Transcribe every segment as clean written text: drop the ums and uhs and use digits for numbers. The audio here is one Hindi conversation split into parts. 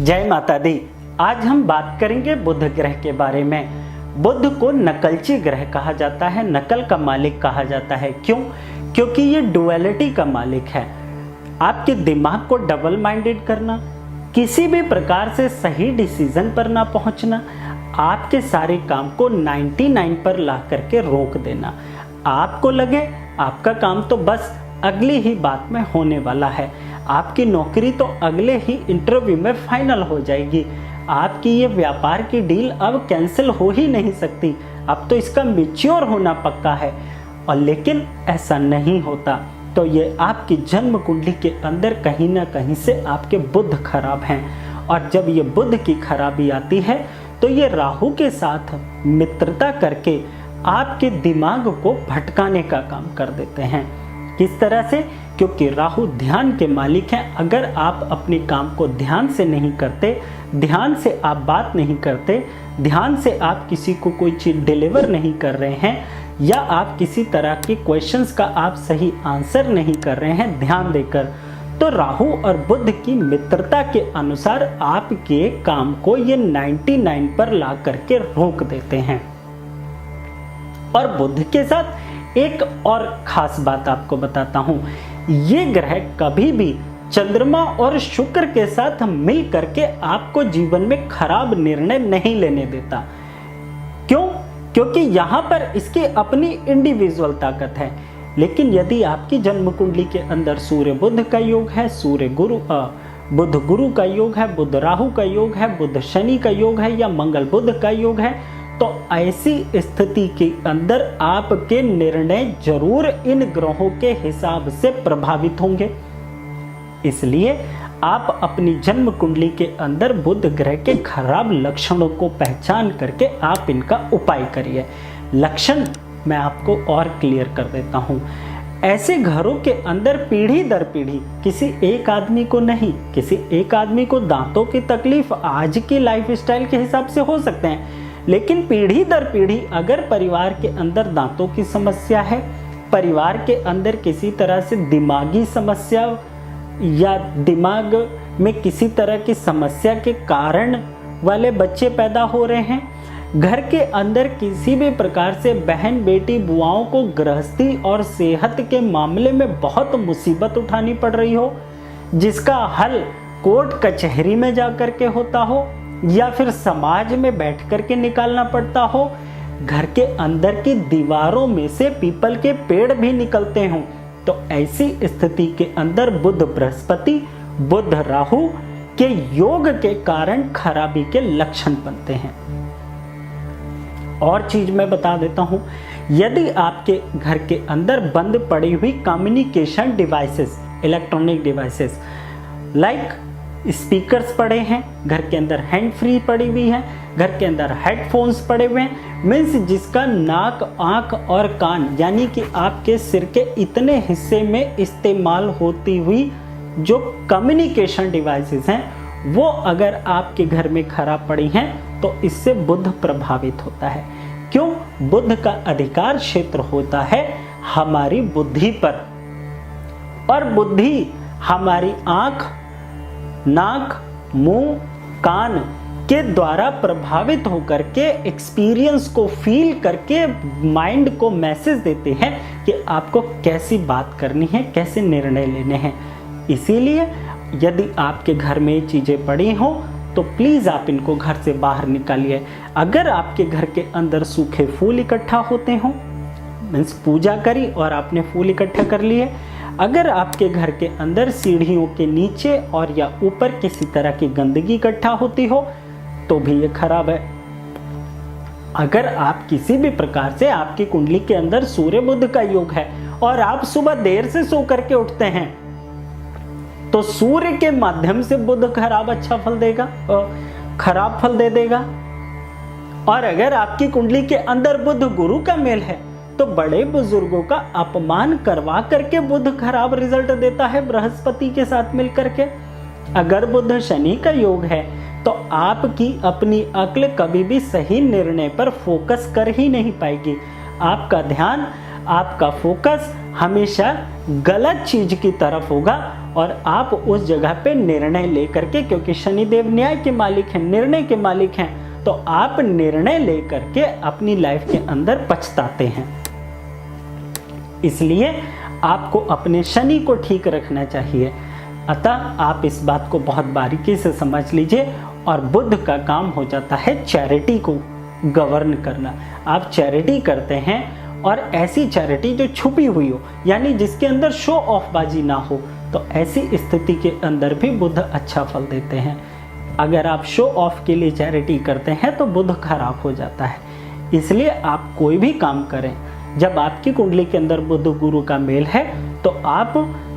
जय माता दी। आज हम बात करेंगे बुध ग्रह के बारे में। बुध को नकलची ग्रह कहा जाता है, नकल का मालिक कहा जाता है। क्यों? क्योंकि ये डुअलिटी का मालिक है। आपके दिमाग को डबल माइंडेड करना, किसी भी प्रकार से सही डिसीजन पर ना पहुंचना, आपके सारे काम को 99 पर ला करके रोक देना। आपको लगे आपका काम तो बस अगली ही बात में होने वाला है, आपकी नौकरी तो अगले ही इंटरव्यू में फाइनल हो जाएगी, आपकी ये व्यापार की डील अब कैंसिल हो ही नहीं सकती, अब तो इसका मैच्योर होना पक्का है। और लेकिन ऐसा नहीं होता। तो ये आपकी जन्म कुंडली के अंदर कहीं ना कहीं से आपके बुध खराब हैं। और जब ये बुध की खराबी आती है तो ये राहु के साथ मित्रता करके आपके दिमाग को भटकाने का काम कर देते हैं। किस तरह से? क्योंकि राहु ध्यान के मालिक हैं। अगर आप अपने काम को ध्यान से नहीं करते, ध्यान से आप बात नहीं करते, ध्यान से आप किसी को कोई चीज़ डिलीवर नहीं कर रहे हैं, या आप किसी तरह के क्वेश्चंस का आप सही आंसर नहीं कर रहे हैं ध्यान देकर, तो राहु और बुध की मित्रता के अनुसार आपके काम को ये 99 पर ला करके रोक देते हैं। और बुध के साथ एक और खास बात आपको बताता हूं, ये ग्रह कभी भी चंद्रमा और शुक्र के साथ मिल करके आपको जीवन में खराब निर्णय नहीं लेने देता। क्यों? क्योंकि यहां पर इसकी अपनी इंडिविजुअल ताकत है। लेकिन यदि आपकी जन्म कुंडली के अंदर सूर्य बुध का योग है, बुध गुरु का योग है, बुध राहु का योग है, बुध शनि का योग है, या मंगल बुध का योग है, तो ऐसी स्थिति के अंदर आपके निर्णय जरूर इन ग्रहों के हिसाब से प्रभावित होंगे। इसलिए आप अपनी जन्म कुंडली के अंदर बुध ग्रह के खराब लक्षणों को पहचान करके आप इनका उपाय करिए। लक्षण मैं आपको और क्लियर कर देता हूं। ऐसे घरों के अंदर पीढ़ी दर पीढ़ी, किसी एक आदमी को नहीं, किसी एक आदमी को दांतों की तकलीफ आज की लाइफस्टाइल के हिसाब से हो सकते हैं, लेकिन पीढ़ी दर पीढ़ी अगर परिवार के अंदर दांतों की समस्या है, परिवार के अंदर किसी तरह से दिमागी समस्या या दिमाग में किसी तरह की समस्या के कारण वाले बच्चे पैदा हो रहे हैं, घर के अंदर किसी भी प्रकार से बहन बेटी बुआओं को गृहस्थी और सेहत के मामले में बहुत मुसीबत उठानी पड़ रही हो, जिसका हल कोर्ट कचहरी में जा कर के होता हो या फिर समाज में बैठ कर के निकालना पड़ता हो, घर के अंदर की दीवारों में से पीपल के पेड़ भी निकलते हों, तो ऐसी स्थिति के अंदर बुध बृहस्पति, बुध राहु के योग के कारण खराबी के लक्षण बनते हैं। और चीज मैं बता देता हूं, यदि आपके घर के अंदर बंद पड़ी हुई communication devices, electronic devices like speakers पड़े हैं, घर के अंदर हैंड फ्री पड़ी हुई है, घर के अंदर हेडफोन्स पड़े हुए हैं, मीन्स जिसका नाक, आंख और कान यानी कि आपके सिर के इतने हिस्से में इस्तेमाल होती हुई जो कम्युनिकेशन डिवाइसेस हैं, वो अगर आपके घर में खराब पड़ी हैं तो इससे बुध प्रभावित होता है। क्यों? बुध का अधिकार क्षेत्र होता है हमारी बुद्धि पर, और बुद्धि हमारी आंख, नाक, मुंह, कान के द्वारा प्रभावित होकर के एक्सपीरियंस को फील करके माइंड को मैसेज देते हैं कि आपको कैसी बात करनी है, कैसे निर्णय लेने हैं। इसीलिए यदि आपके घर में ये चीज़ें पड़ी हों तो प्लीज़ आप इनको घर से बाहर निकालिए। अगर आपके घर के अंदर सूखे फूल इकट्ठा होते हों, मीन्स पूजा करी और आपने फूल इकट्ठा कर लिए, अगर आपके घर के अंदर सीढ़ियों के नीचे और या ऊपर किसी तरह की गंदगी इकट्ठा होती हो तो भी ये खराब है। अगर आप किसी भी प्रकार से आपकी कुंडली के अंदर सूर्य बुध का योग है और आप सुबह देर से सो करके उठते हैं, तो सूर्य के माध्यम से बुध खराब अच्छा फल देगा, खराब फल दे देगा। और अगर आपकी कुंडली के अंदर बुध गुरु का मेल है तो बड़े बुजुर्गों का अपमान करवा करके बुध खराब रिजल्ट देता है बृहस्पति के साथ मिलकर के। अगर बुध शनि का योग है तो आपकी अपनी अक्ल कभी भी सही निर्णय पर फोकस कर ही नहीं पाएगी। आपका ध्यान, आपका फोकस हमेशा गलत चीज की तरफ होगा और आप उस जगह पे निर्णय लेकर के, क्योंकि शनिदेव न्याय के मालिक हैं, निर्णय के मालिक हैं, तो आप निर्णय लेकर के अपनी लाइफ के अंदर पछताते हैं। इसलिए आपको अपने शनि को ठीक रखना चाहिए। अतः आप इस बात को बहुत बारीकी से समझ लीजिए। और बुध का काम हो जाता है चैरिटी को गवर्न करना। आप चैरिटी करते हैं, और ऐसी चैरिटी जो छुपी हुई हो, यानी जिसके अंदर शो ऑफ बाजी ना हो, तो ऐसी स्थिति के अंदर भी बुध अच्छा फल देते हैं। अगर आप शो ऑफ के लिए चैरिटी करते हैं तो बुध खराब हो जाता है। इसलिए आप कोई भी काम करें, जब आपकी कुंडली के अंदर बुध गुरु का मेल है, तो आप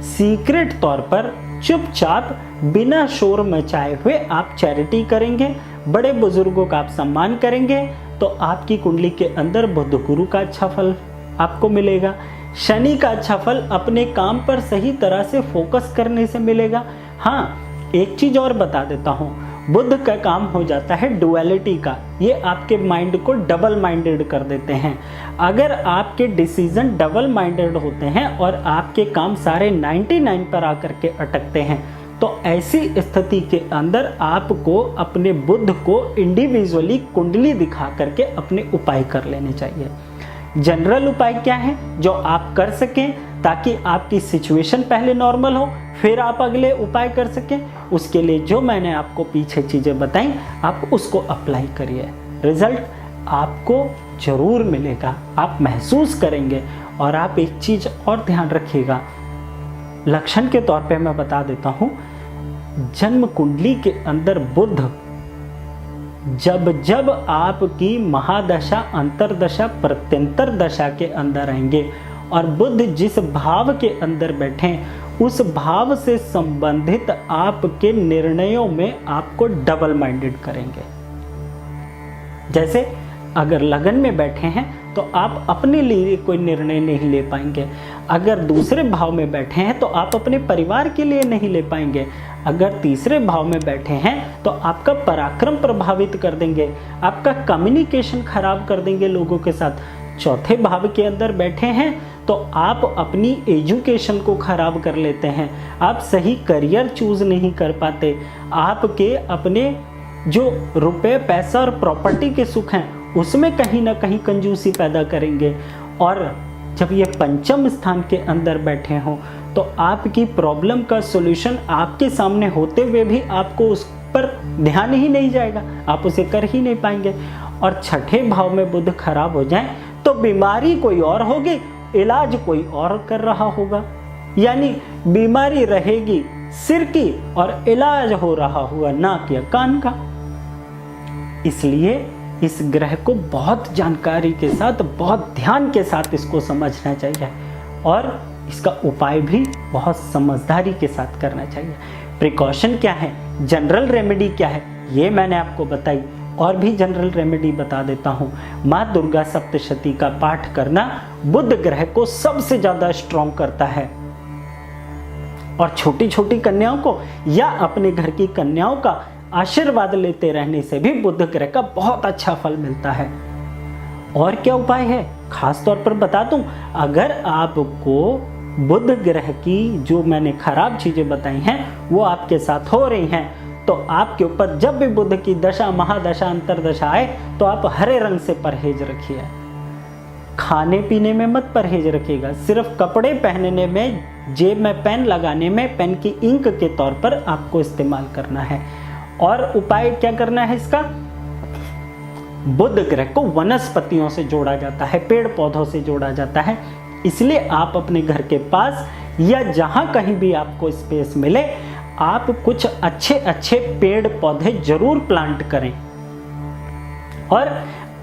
सीक्रेट तौर पर चुपचाप बिना शोर मचाए हुए आप चैरिटी करेंगे, बड़े बुजुर्गों का आप सम्मान करेंगे, तो आपकी कुंडली के अंदर बुध गुरु का अच्छा फल आपको मिलेगा। शनि का अच्छा फल अपने काम पर सही तरह से फोकस करने से मिलेगा। हाँ, एक चीज और बता देता हूँ, बुध का काम हो जाता है डुअलिटी का। ये आपके माइंड को डबल माइंडेड कर देते हैं। अगर आपके डिसीजन डबल माइंडेड होते हैं और आपके काम सारे 99 पर आकर के अटकते हैं, तो ऐसी स्थिति के अंदर आपको अपने बुध को इंडिविजुअली कुंडली दिखा करके अपने उपाय कर लेने चाहिए। जनरल उपाय क्या है जो आप कर सकें, ताकि आपकी सिचुएशन पहले नॉर्मल हो, फिर आप अगले उपाय कर सकें। उसके लिए जो मैंने आपको पीछे चीज़ें बताई, आप उसको अप्लाई करिए, रिजल्ट आपको जरूर मिलेगा, आप महसूस करेंगे। और आप एक चीज़ और ध्यान रखिएगा, लक्षण के तौर पे मैं बता देता हूँ, जन्म कुंडली के अंदर बुध जब आपकी महादशा, अंतरदशा, प्रत्यंतर दशा के अंदर आएंगे, और बुध जिस भाव के अंदर बैठे, उस भाव से संबंधित आपके निर्णयों में आपको डबल माइंडेड करेंगे। जैसे अगर लगन में बैठे हैं तो आप अपने लिए कोई निर्णय नहीं ले पाएंगे। अगर दूसरे भाव में बैठे हैं तो आप अपने परिवार के लिए नहीं ले पाएंगे। अगर तीसरे भाव में बैठे हैं तो आपका पराक्रम प्रभावित कर देंगे, आपका कम्युनिकेशन खराब कर देंगे लोगों के साथ। चौथे भाव के अंदर बैठे हैं तो आप अपनी एजुकेशन को खराब कर लेते हैं, आप सही करियर चूज नहीं कर पाते, आपके अपने जो रुपए, पैसा और प्रॉपर्टी के सुख हैं उसमें कहीं ना कहीं कंजूसी पैदा करेंगे। और जब ये पंचम स्थान के अंदर बैठे हों तो आपकी प्रॉब्लम का सॉल्यूशन आपके सामने होते हुए भी आपको उस पर ध्यान ही नहीं जाएगा, आप उसे कर ही नहीं पाएंगे। और छठे भाव में बुध खराब हो जाए तो बीमारी कोई और होगी, इलाज कोई और कर रहा होगा। यानी बीमारी रहेगी सिर की और इलाज हो रहा हुआ नाक या कान का। इसलिए इस ग्रह को बहुत जानकारी के साथ, बहुत ध्यान के साथ इसको समझना चाहिए, और इसका उपाय भी बहुत समझदारी के साथ करना चाहिए। प्रिकॉशन क्या है, जनरल रेमेडी क्या है, ये मैंने आपको बताई। और भी जनरल रेमेडी बता देता हूँ। माँ दुर्गा सप्तशती का पाठ करना बुध ग्रह को सबसे ज्यादा स्ट्रॉन्ग करता है। और छोटी छोटी कन्याओं को या अपने घर की कन्याओं का आशीर्वाद लेते रहने से भी बुध ग्रह का बहुत अच्छा फल मिलता है। और क्या उपाय है, खास तौर पर बता दूं, अगर आपको बुध ग्रह की जो मैंने खराब चीजें बताई हैं वो आपके साथ हो रही हैं, तो आपके ऊपर जब भी बुध की दशा, महादशा, अंतरदशा आए तो आप हरे रंग से परहेज रखिए। खाने पीने में मत परहेज रखिएगा, सिर्फ कपड़े पहनने में, जेब में पेन लगाने में पेन की इंक के तौर पर आपको इस्तेमाल करना है। और उपाय क्या करना है इसका, बुध ग्रह को वनस्पतियों से जोड़ा जाता है, पेड़ पौधों से जोड़ा जाता है। इसलिए आप अपने घर के पास या जहां कहीं भी आपको स्पेस मिले, आप कुछ अच्छे अच्छे पेड़ पौधे जरूर प्लांट करें, और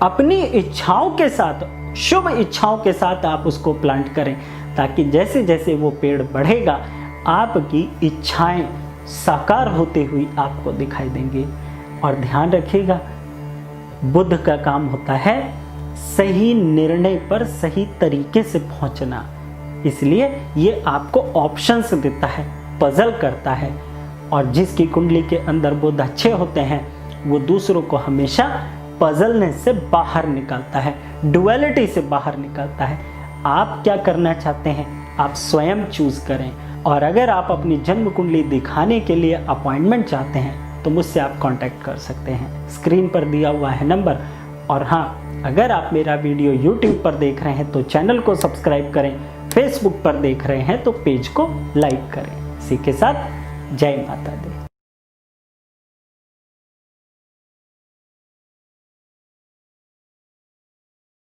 अपनी इच्छाओं के साथ, शुभ इच्छाओं के साथ आप उसको प्लांट करें, ताकि जैसे जैसे वो पेड़ बढ़ेगा आपकी इच्छाएं साकार होते हुई आपको दिखाई देंगी। और ध्यान रखिएगा, बुध का काम होता है सही निर्णय पर सही तरीके से पहुंचना, इसलिए ये आपको ऑप्शंस देता है, पजल करता है। और जिसकी कुंडली के अंदर बुध अच्छे होते हैं वो दूसरों को हमेशा पजलने से बाहर निकालता है, डुअलिटी से बाहर निकालता है। आप क्या करना चाहते हैं, आप स्वयं चूज करें। और अगर आप अपनी जन्म कुंडली दिखाने के लिए अपॉइंटमेंट चाहते हैं तो मुझसे आप कांटेक्ट कर सकते हैं, स्क्रीन पर दिया हुआ है नंबर। और हाँ, अगर आप मेरा वीडियो यूट्यूब पर देख रहे हैं तो चैनल को सब्सक्राइब करें, फेसबुक पर देख रहे हैं तो पेज को लाइक करें। इसी के साथ जय माता दी।